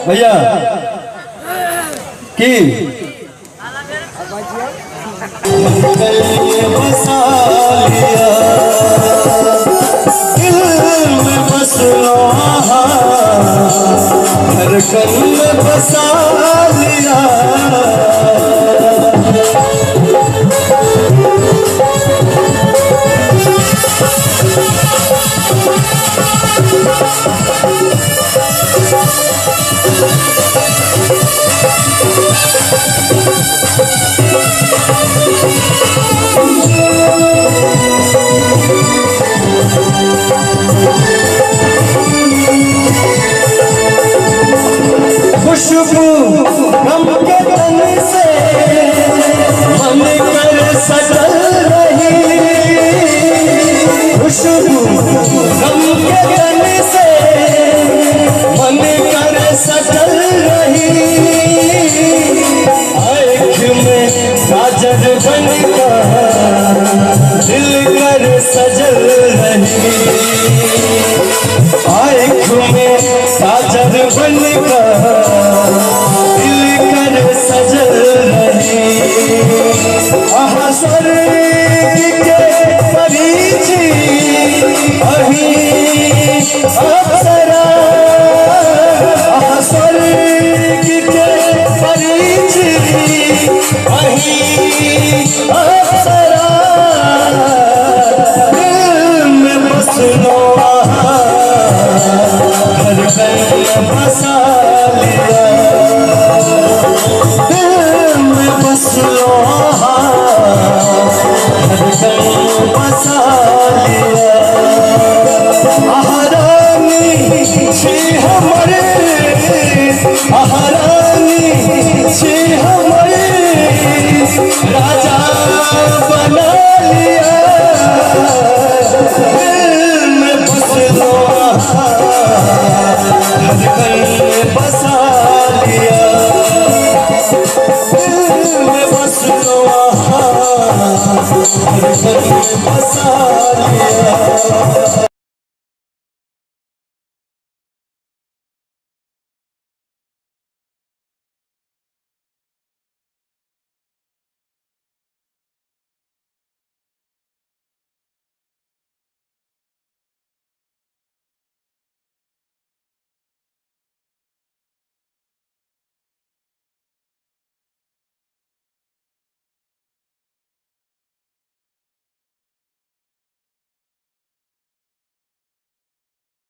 भैया की बसा लिया दिल में बस धड़कन में बसा लिया खुशबू गम के तन से मन कर सजल रही, खुशबू गम के तन से मन कर सजल रही, आँख में काजल बनकर दिल कर सजल रही, आँख में काजल बनकर दिल कर सजल रही, स्वर्ग के परिची अही अप्सरा, स्वर्ग के परिची अही अप्सरा, दिल में बस लो धड़कन बसा लिया, दिल में बस लो धड़कन बसा लिया, आहरानी छी हमरे, आहरानी छी हमरे, राजा बना लिया, दिल में बस लो धड़कन बसा लिया, दिल में बस लो धड़कन बसा लिया।